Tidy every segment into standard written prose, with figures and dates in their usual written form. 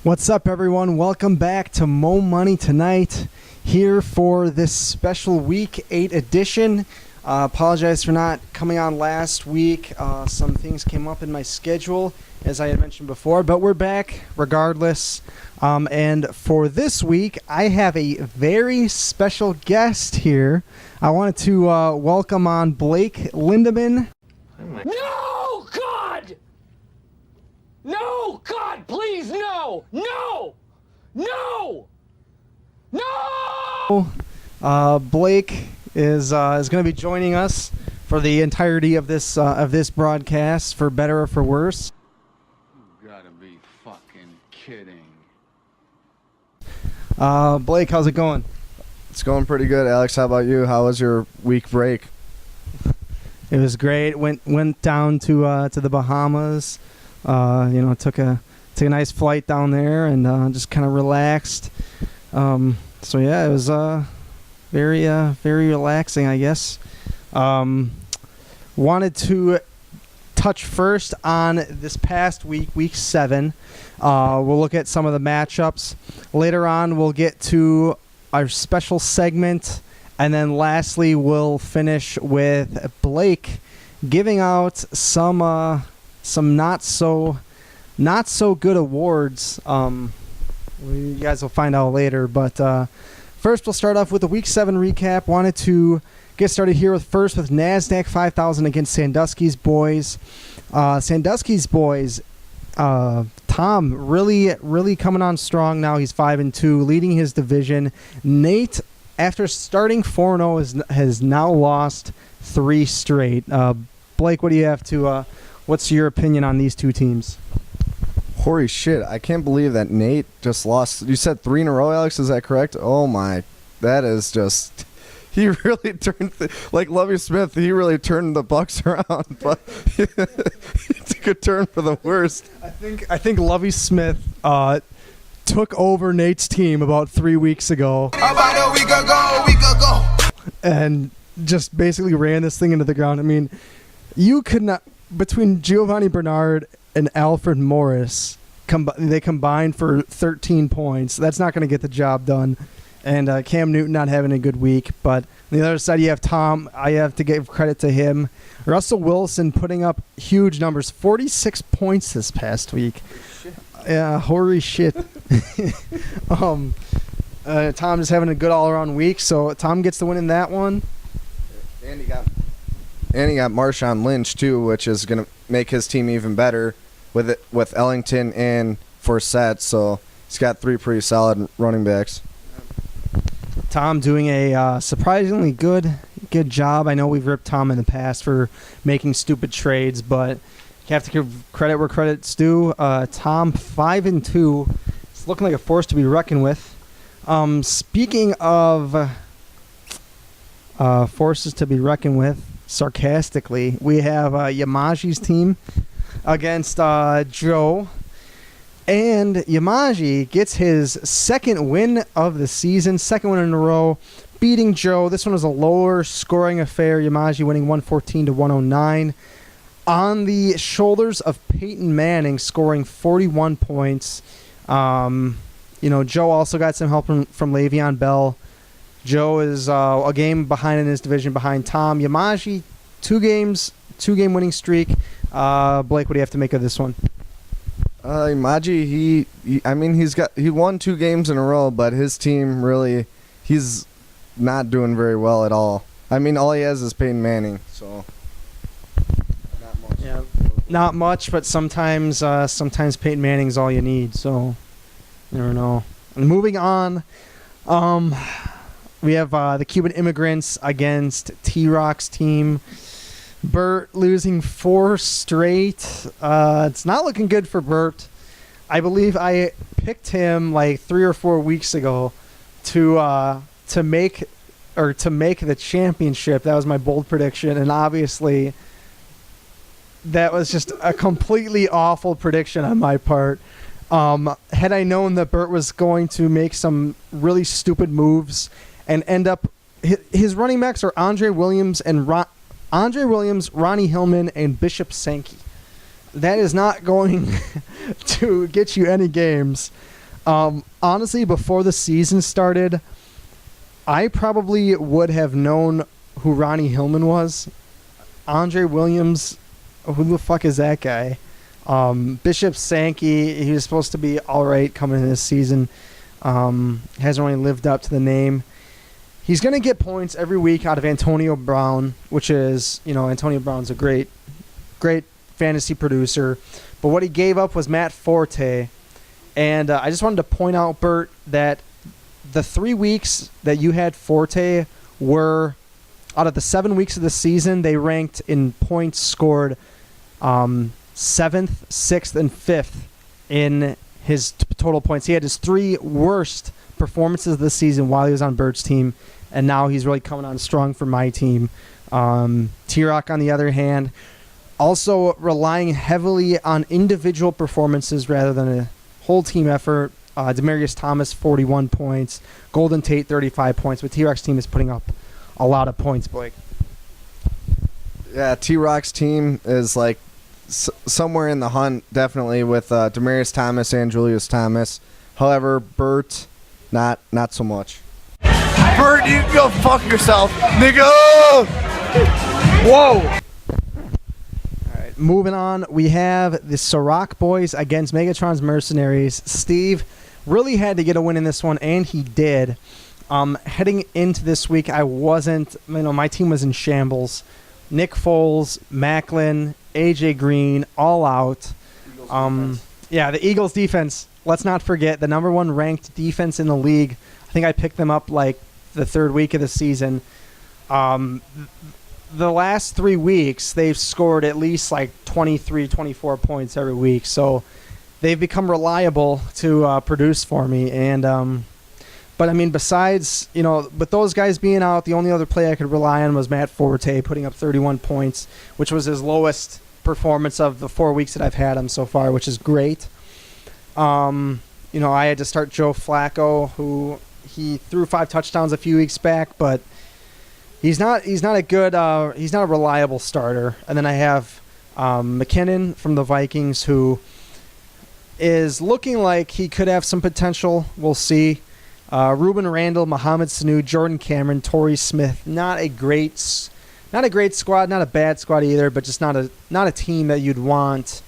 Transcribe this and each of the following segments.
What's up, everyone? Welcome back to Mo Money Tonight, here for this special Week 8 edition. Apologize for not coming on last week. Some things came up in my schedule, as I had mentioned before, but we're back regardless. And for this week, I have a very special guest here. I wanted to welcome on Blake Lindemann. No, God! No, God, please, no! No! No! No! Blake is going to be joining us for the entirety of this broadcast, for better or for worse. You gotta be fucking kidding. Blake, how's it going? It's going pretty good, Alex. How about you? How was your week break? It was great. Went down to the Bahamas. Took a nice flight down there and just kind of relaxed. So yeah, it was very relaxing, I guess. Wanted to touch first on this past week, week 7. We'll look at some of the matchups. Later on, we'll get to our special segment, and then lastly, we'll finish with Blake giving out some not so good awards. You guys will find out later, but first we'll start off with the Week 7 recap. Wanted to get started here with NASDAQ 5000 against Sandusky's boys. Sandusky's boys, Tom really coming on strong now. He's 5-2, leading his division. Nate, after starting 4-0, has now lost 3 straight. Blake, what do you have to? What's your opinion on these two teams? Holy shit, I can't believe that Nate just lost. You said 3 in a row, Alex, is that correct? Oh my, that is just... He really turned, like Lovie Smith, he really turned the Bucks around, but he took a turn for the worst. I think Lovie Smith took over Nate's team about 3 weeks ago. About a week ago. And just basically ran this thing into the ground. I mean, you could not... Between Giovanni Bernard and Alfred Morris, they combined for 13 points. That's not going to get the job done. And Cam Newton not having a good week. But on the other side, you have Tom. I have to give credit to him. Russell Wilson putting up huge numbers. 46 points this past week. Yeah, holy shit. Tom is having a good all-around week. So Tom gets the win in that one. And he got Marshawn Lynch, too, which is going to make his team even better with Ellington and Forsett. So he's got 3 pretty solid running backs. Tom doing a surprisingly good job. I know we've ripped Tom in the past for making stupid trades, but you have to give credit where credit's due. Tom, 5-2. It's looking like a force to be reckoned with. Speaking of forces to be reckoned with, sarcastically, we have Yamaji's team against Joe. And Yamaji gets his second win of the season, second win in a row, beating Joe. This one was a lower scoring affair. Yamaji winning 114-109 on the shoulders of Peyton Manning, scoring 41 points. Joe also got some help from Le'Veon Bell. Joe is a game behind in his division behind Tom. Yamaji, 2-game winning streak. Blake, what do you have to make of this one? Yamaji, he won 2 games in a row, but his team really, he's not doing very well at all. I mean, all he has is Peyton Manning, so not much. Yeah, not much, but sometimes Peyton Manning's all you need. So you never know. And moving on, we have the Cuban immigrants against T-Rock's team. Bert losing 4 straight. It's not looking good for Bert. I believe I picked him like 3 or 4 weeks ago to make the championship. That was my bold prediction, and obviously that was just a completely awful prediction on my part. Had I known that Bert was going to make some really stupid moves and end up, his running backs are Andre Williams, Ronnie Hillman, and Bishop Sankey. That is not going to get you any games. Honestly, before the season started, I probably would have known who Ronnie Hillman was. Andre Williams, who the fuck is that guy? Bishop Sankey, he was supposed to be all right coming into this season. Hasn't really lived up to the name. He's going to get points every week out of Antonio Brown, which is, Antonio Brown's a great fantasy producer. But what he gave up was Matt Forte. And I just wanted to point out, Bert, that the 3 weeks that you had Forte were, out of the 7 weeks of the season, they ranked in points scored 7th, 6th, and 5th in his total points. He had his 3 worst performances of the season while he was on Bert's team, and now he's really coming on strong for my team. T-Rock, on the other hand, also relying heavily on individual performances rather than a whole team effort. Demaryius Thomas, 41 points. Golden Tate, 35 points. But T-Rock's team is putting up a lot of points, Blake. Yeah, T-Rock's team is like somewhere in the hunt, definitely, with Demaryius Thomas and Julius Thomas. However, Bert, not so much. Bert, you can go fuck yourself, nigga! Whoa! All right, moving on. We have the Ciroc boys against Megatron's Mercenaries. Steve really had to get a win in this one, and he did. Heading into this week, I wasn't, my team was in shambles. Nick Foles, Macklin, AJ Green, all out. Yeah, the Eagles defense, let's not forget, the number 1 ranked defense in the league. I think I picked them up like the 3rd week of the season. The last 3 weeks, they've scored at least like 23, 24 points every week. So they've become reliable to produce for me. And but, besides, with those guys being out, the only other play I could rely on was Matt Forte putting up 31 points, which was his lowest performance of the 4 weeks that I've had him so far, which is great. I had to start Joe Flacco, who he threw 5 touchdowns a few weeks back, but he's not a reliable starter. And then I have McKinnon from the Vikings, who is looking like he could have some potential. We'll see. Ruben Randall, Mohamed Sanu, Jordan Cameron, Torrey Smith. Not a great squad, not a bad squad either, but just not a team that you'd want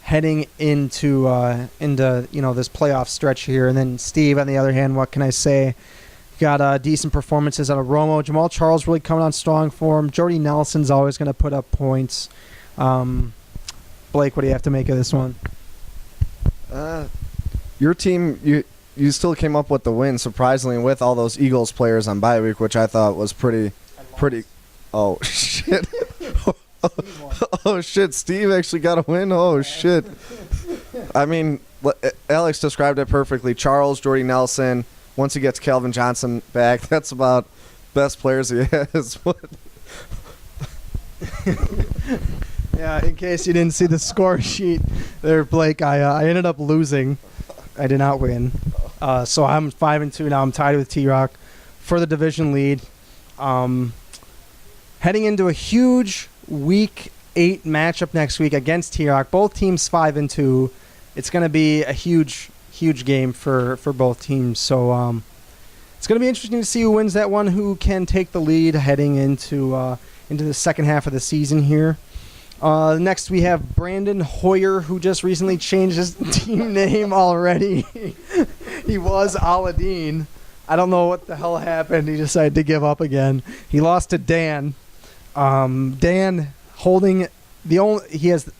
heading into this playoff stretch here. And then Steve, on the other hand, what can I say? Got decent performances out of Romo. Jamal Charles really coming on strong for him. Jordy Nelson's always going to put up points. Blake, what do you have to make of this one? Your team, you still came up with the win, surprisingly, with all those Eagles players on bye week, which I thought was pretty. Oh shit! Oh shit! Steve actually got a win. Oh shit! Alex described it perfectly. Charles, Jordy Nelson. Once he gets Calvin Johnson back, that's about best players he has. Yeah, in case you didn't see the score sheet there, Blake, I ended up losing. I did not win. So I'm 5-2 now. I'm tied with T-Rock for the division lead. Heading into a huge Week 8 matchup next week against T-Rock. Both teams 5-2. It's going to be a huge game for both teams. So it's going to be interesting to see who wins that one, who can take the lead heading into the second half of the season here. Next, we have Brandon Hoyer, who just recently changed his team name already. He was Aladdin. I don't know what the hell happened. He decided to give up again. He lost to Dan. Dan holding he has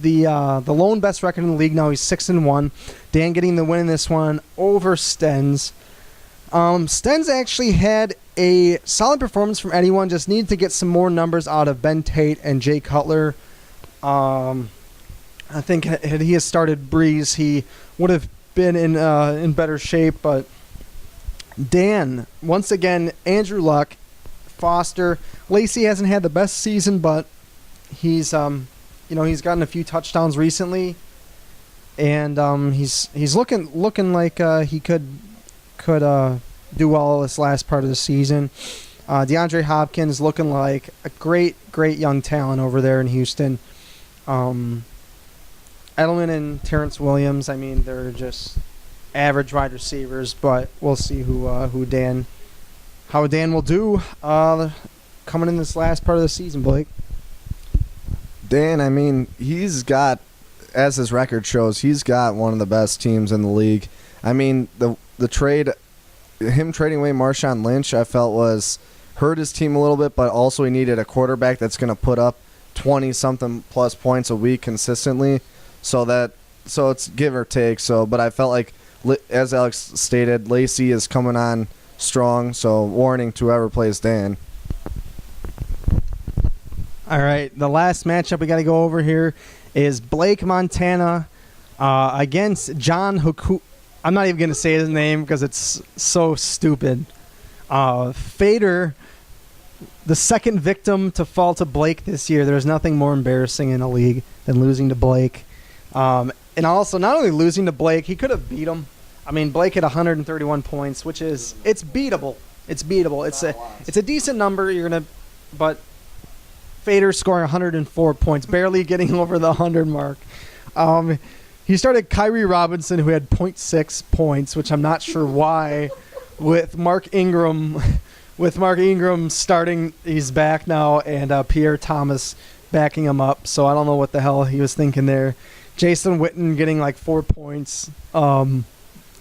the lone best record in the league now. He's 6-1. Dan getting the win in this one over Stens. Stens actually had a solid performance from anyone. Just needed to get some more numbers out of Ben Tate and Jay Cutler. I think had he started Breeze, he would have been in better shape. But Dan, once again, Andrew Luck, Foster, Lacey hasn't had the best season, but he's he's gotten a few touchdowns recently, and he's looking like he could do well this last part of the season. DeAndre Hopkins looking like a great young talent over there in Houston. Edelman and Terrence Williams, they're just average wide receivers, but we'll see how Dan will do coming in this last part of the season, Blake. Dan, I mean, he's got, as his record shows, he's got one of the best teams in the league. I mean, the trade, him trading away Marshawn Lynch, I felt was hurt his team a little bit, but also he needed a quarterback that's going to put up 20-something plus points a week consistently. So it's give or take. But I felt like, as Alex stated, Lacey is coming on strong. So warning to whoever plays Dan. All right, the last matchup we got to go over here is Blake Montana against John Huku. I'm not even going to say his name because it's so stupid. Fader, the second victim to fall to Blake this year. There's nothing more embarrassing in a league than losing to Blake. And also, not only losing to Blake, he could have beat him. I mean, Blake had 131 points, which is it's beatable. It's beatable. It's a decent number. But Fader scoring 104 points, barely getting over the 100 mark. He started Kyrie Robinson, who had 0.6 points, which I'm not sure why. With Mark Ingram starting, he's back now, and Pierre Thomas backing him up. So I don't know what the hell he was thinking there. Jason Witten getting like 4 points.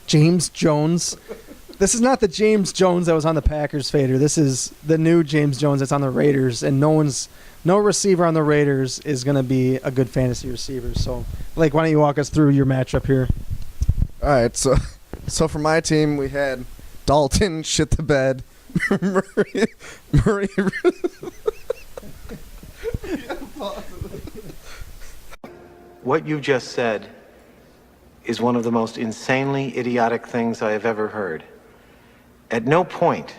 James Jones. This is not the James Jones that was on the Packers, Fader. This is the new James Jones that's on the Raiders, and no receiver on the Raiders is going to be a good fantasy receiver. So, Blake, why don't you walk us through your matchup here? All right, so for my team, we had Dalton shit the bed, Murray. What you just said is one of the most insanely idiotic things I have ever heard. At no point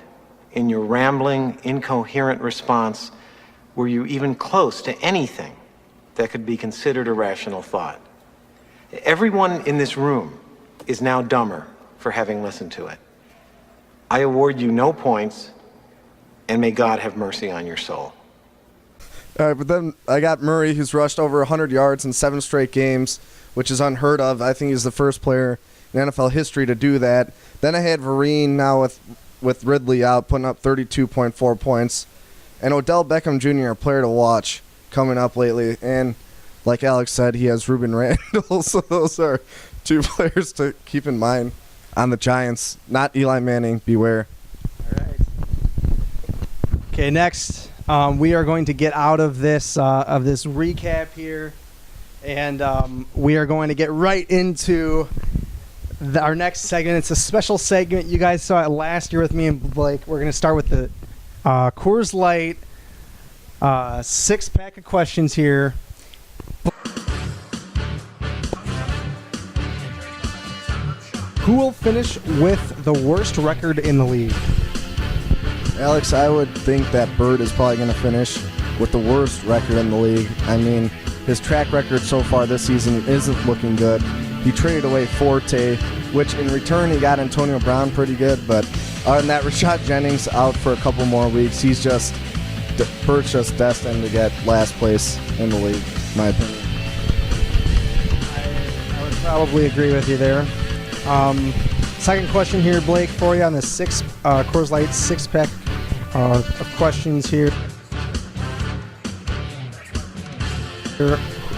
in your rambling, incoherent response were you even close to anything that could be considered a rational thought. Everyone in this room is now dumber for having listened to it. I award you no points, and may God have mercy on your soul. All right, but then I got Murray, who's rushed over 100 yards in 7 straight games, which is unheard of. I think he's the first player in NFL history to do that. Then I had Vereen now with Ridley out, putting up 32.4 points. And Odell Beckham Jr., a player to watch, coming up lately. And like Alex said, he has Ruben Randall, so those are 2 players to keep in mind on the Giants. Not Eli Manning, beware. All right. Okay, next we are going to get out of this recap here, and we are going to get right into our next segment. It's a special segment. You guys saw it last year with me and Blake. We're going to start with the Coors Light 6-pack of questions here. Who will finish with the worst record in the league? Alex, I would think that Bird is probably going to finish with the worst record in the league. I mean, his track record so far this season isn't looking good. He traded away Forte, which in return he got Antonio Brown pretty good, but other than that, Rashad Jennings out for a couple more weeks. Bird's just destined to get last place in the league, in my opinion. I would probably agree with you there. Second question here, Blake, for you on the Coors Light 6-pack of questions here.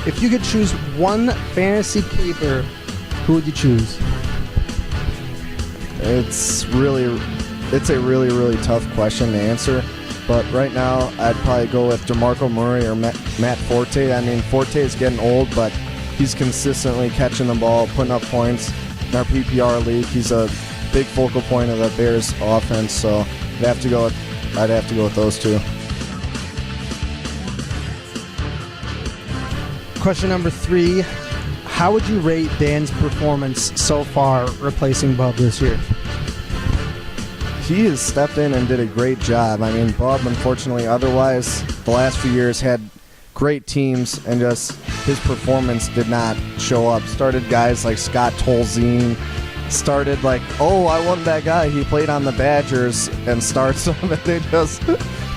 If you could choose one fantasy keeper, who would you choose? It's a really, really tough question to answer. But right now, I'd probably go with DeMarco Murray or Matt Forte. I mean, Forte is getting old, but he's consistently catching the ball, putting up points. In our PPR league, he's a big focal point of the Bears offense, so I'd have to go with those 2. Question number 3. How would you rate Dan's performance so far replacing Bub this year? He has stepped in and did a great job. I mean, Bub, unfortunately, otherwise, the last few years had great teams, and just his performance did not show up. Started guys like Scott Tolzien, started like, oh, I want that guy. He played on the Badgers, and starts them, and they just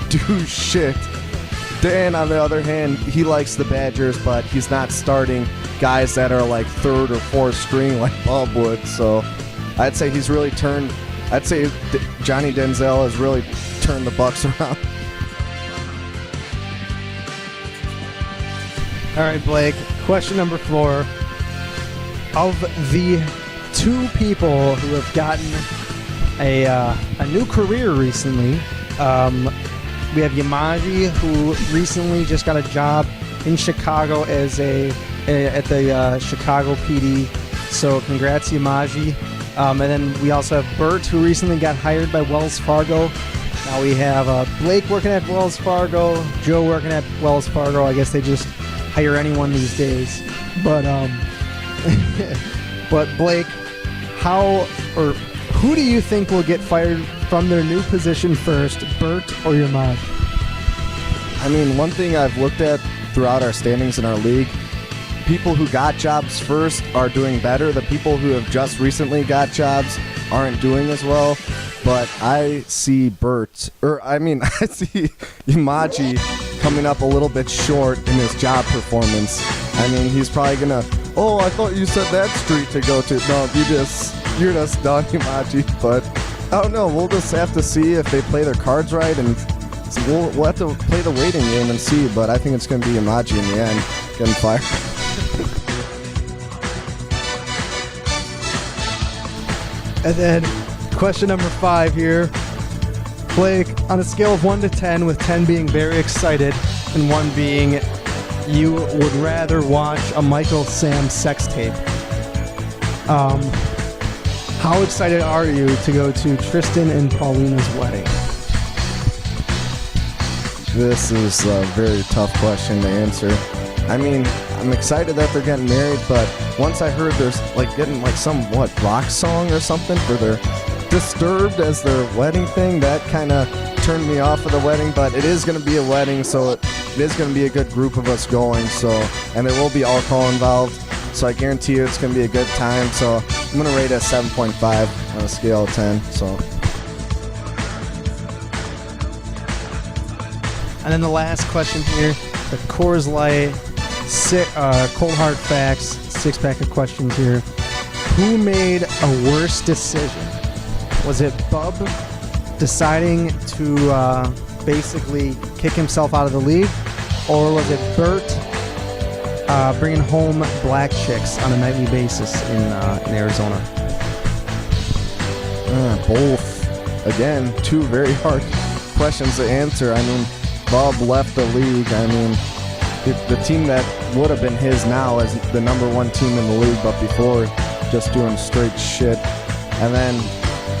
do shit. Dan, on the other hand, he likes the Badgers, but he's not starting guys that are like 3rd or 4th string like Bob would. So I'd say he's really turned. I'd say Johnny Denzel has really turned the Bucks around. All right, Blake. Question number 4. Of the 2 people who have gotten a new career recently, we have Yamaji, who recently just got a job in Chicago as at the Chicago PD. So congrats, Yamaji. And then we also have Bert, who recently got hired by Wells Fargo. Now we have Blake working at Wells Fargo, Joe working at Wells Fargo. I guess they just hire anyone these days. But but Blake, who do you think will get fired from their new position first, Bert or Yamaji? I mean, one thing I've looked at throughout our standings in our league, people who got jobs first are doing better. The people who have just recently got jobs aren't doing as well. But I see I see Yamaji coming up a little bit short in his job performance. I mean, he's probably gonna, I thought you said that street to go to. No, you're just done, Yamaji. But I don't know. We'll just have to see if they play their cards right, and we'll have to play the waiting game and see. But I think it's gonna be Yamaji in the end getting fired. And then question number 5 here. Blake, on a scale of 1 to 10, with 10 being very excited and 1 being you would rather watch a Michael Sam sex tape, how excited are you to go to Tristan and Paulina's wedding? This is a very tough question to answer. I mean, I'm excited that they're getting married, but once I heard there's getting some rock song or something for their Disturbed as their wedding thing, that kind of turned me off of the wedding. But it is going to be a wedding, so it is going to be a good group of us going. So, and there will be alcohol involved, so I guarantee you it's going to be a good time. So I'm going to rate it a 7.5 on a scale of 10. So. And then the last question here, the Coors Light Cold Hard Facts 6-pack of questions here. Who made a worse decision? Was it Bub deciding to basically kick himself out of the league, or was it Bert bringing home black chicks on a nightly basis in Arizona? Both. Again, 2 very hard questions to answer. I mean, Bub left the league. I mean, the team that would have been his now as the number 1 team in the league, but before just doing straight shit. And then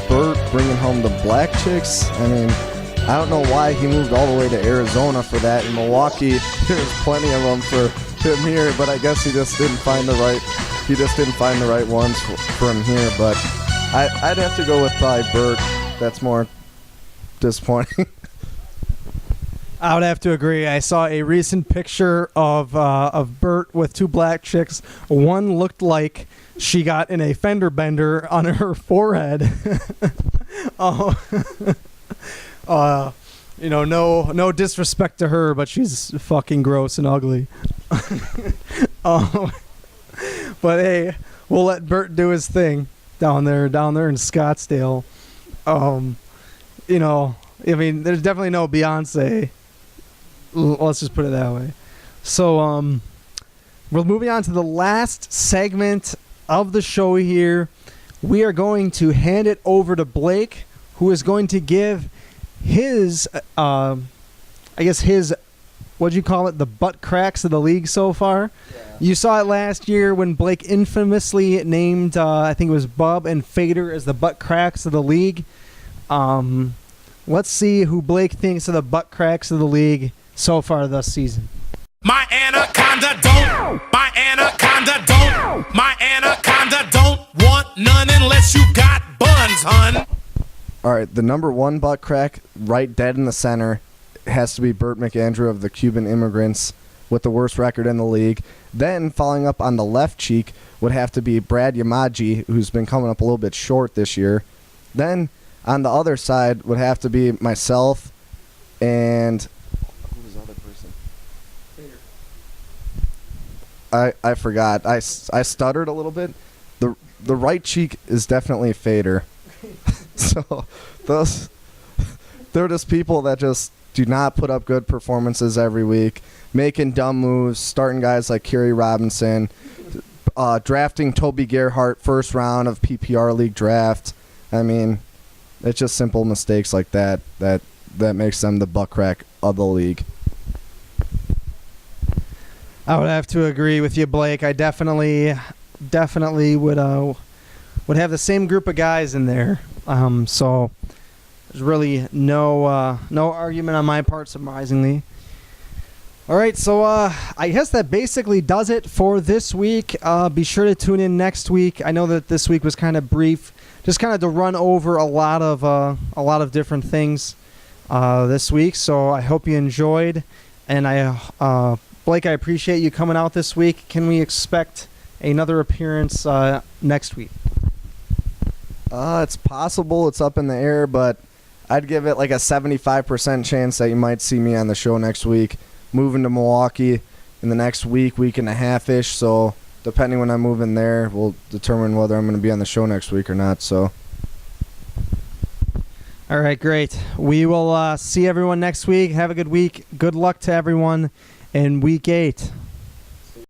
Bert bringing home the black chicks. I mean, I don't know why he moved all the way to Arizona for that. In Milwaukee, there's plenty of them for him here, but I guess he just didn't find the right ones for him here. But I'd have to go with probably Bert. That's more disappointing. I would have to agree. I saw a recent picture of Bert with 2 black chicks. One looked like she got in a fender bender on her forehead. No disrespect to her, but she's fucking gross and ugly. But hey, we'll let Bert do his thing down there in Scottsdale. I mean, there's definitely no Beyonce. Let's just put it that way. So, we're moving on to the last segment of the show here. We are going to hand it over to Blake, who is going to give his, what'd you call it, the butt cracks of the league so far. Yeah. You saw it last year when Blake infamously named, I think it was Bub and Fader as the butt cracks of the league. Let's see who Blake thinks are the butt cracks of the league so far this season. My anaconda don't want none unless you got buns, hun. All right, the number 1 butt crack, right dead in the center, has to be Burt McAndrew of the Cuban Immigrants with the worst record in the league. Then following up on the left cheek would have to be Brad Yamaji, who's been coming up a little bit short this year. Then on the other side would have to be myself and who's the other person? I forgot. I stuttered a little bit. the right cheek is definitely a fader. So they're just people that just do not put up good performances every week, making dumb moves, starting guys like Kerry Robinson, drafting Toby Gerhart first round of PPR league draft. I mean, it's just simple mistakes like that makes them the butt crack of the league. I would have to agree with you, Blake. I definitely would have the same group of guys in there. So there's really no argument on my part, surprisingly. All right, so I guess that basically does it for this week. Be sure to tune in next week. I know that this week was kind of brief, just kind of to run over a lot of different things this week. So I hope you enjoyed, and Blake, I appreciate you coming out this week. Can we expect another appearance next week? It's possible. It's up in the air, but I'd give it like a 75% chance that you might see me on the show next week. Moving to Milwaukee in the next week and a half-ish, so depending when I move in there, we'll determine whether I'm going to be on the show next week or not. So, all right, great. We will see everyone next week. Have a good week. Good luck to everyone in Week 8.